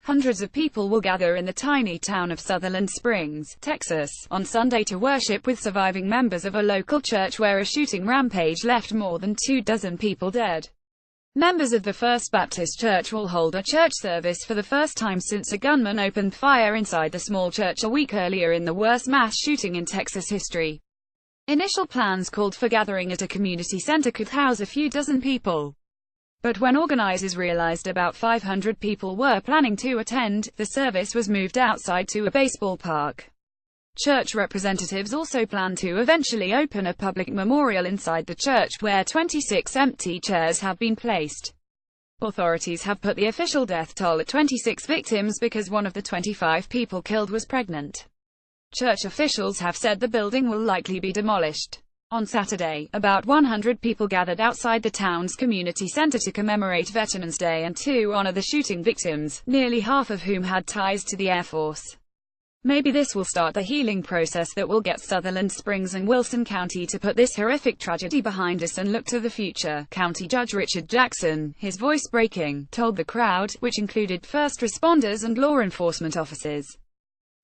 Hundreds of people will gather in the tiny town of Sutherland Springs, Texas, on Sunday to worship with surviving members of a local church where a shooting rampage left more than 24 people dead. Members of the First Baptist Church will hold a church service for the first time since a gunman opened fire inside the small church a week earlier in the worst mass shooting in Texas history. Initial plans called for gathering at a community center could house a few dozen people. But when organizers realized about 500 people were planning to attend, the service was moved outside to a baseball park. Church representatives also plan to eventually open a public memorial inside the church, where 26 empty chairs have been placed. Authorities have put the official death toll at 26 victims because one of the 25 people killed was pregnant. Church officials have said the building will likely be demolished. On Saturday, about 100 people gathered outside the town's community center to commemorate Veterans Day and to honor the shooting victims, nearly half of whom had ties to the Air Force. Maybe this will start the healing process that will get Sutherland Springs and Wilson County to put this horrific tragedy behind us and look to the future, County Judge Richard Jackson, his voice breaking, told the crowd, which included first responders and law enforcement officers.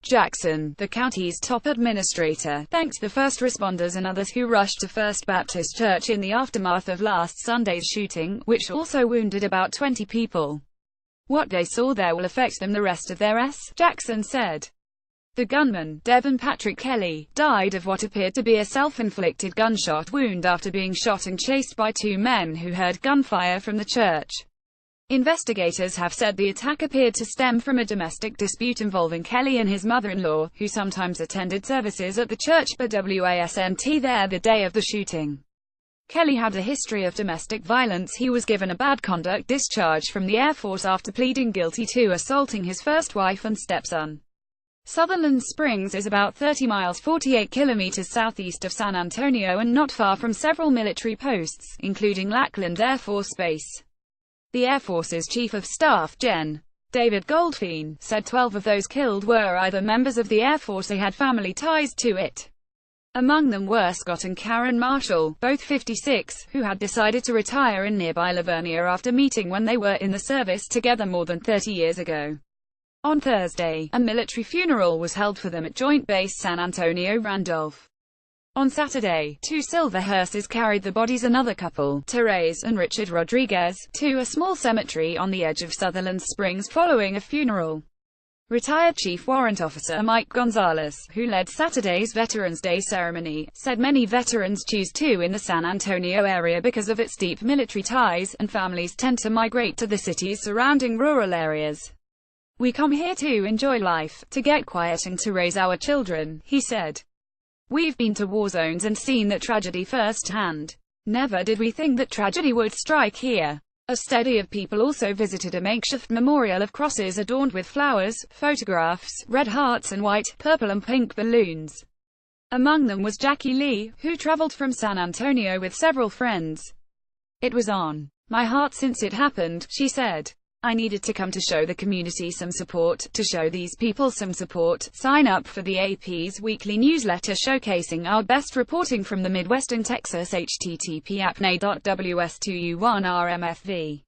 Jackson, the county's top administrator, thanked the first responders and others who rushed to First Baptist Church in the aftermath of last Sunday's shooting, which also wounded about 20 people. What they saw there will affect them the rest of their lives, Jackson said. The gunman, Devin Patrick Kelly, died of what appeared to be a self-inflicted gunshot wound after being shot and chased by two men who heard gunfire from the church. Investigators have said the attack appeared to stem from a domestic dispute involving Kelly and his mother-in-law, who sometimes attended services at the church but wasn't there the day of the shooting. Kelly had a history of domestic violence. He was given a bad conduct discharge from the Air Force after pleading guilty to assaulting his first wife and stepson. Sutherland Springs is about 30 miles 48 kilometers southeast of San Antonio and not far from several military posts, including Lackland Air Force Base. The Air Force's Chief of Staff, Gen. David Goldfein, said 12 of those killed were either members of the Air Force or had family ties to it. Among them were Scott and Karen Marshall, both 56, who had decided to retire in nearby Lavernia after meeting when they were in the service together more than 30 years ago. On Thursday, a military funeral was held for them at Joint Base San Antonio-Randolph. On Saturday, two silver hearses carried the bodies another couple, Therese and Richard Rodriguez, to a small cemetery on the edge of Sutherland Springs following a funeral. Retired Chief Warrant Officer Mike Gonzalez, who led Saturday's Veterans Day ceremony, said many veterans choose to in the San Antonio area because of its deep military ties, and families tend to migrate to the city's surrounding rural areas. We come here to enjoy life, to get quiet and to raise our children, he said. We've been to war zones and seen that tragedy firsthand. Never did we think that tragedy would strike here. A study of people also visited a makeshift memorial of crosses adorned with flowers, photographs, red hearts and white, purple and pink balloons. Among them was Jackie Lee, who traveled from San Antonio with several friends. It was on my heart since it happened, she said. I needed to come to show the community some support, to show these people some support. Sign up for the AP's weekly newsletter showcasing our best reporting from the Midwest and Texas. http://apne.ws2u1rmfv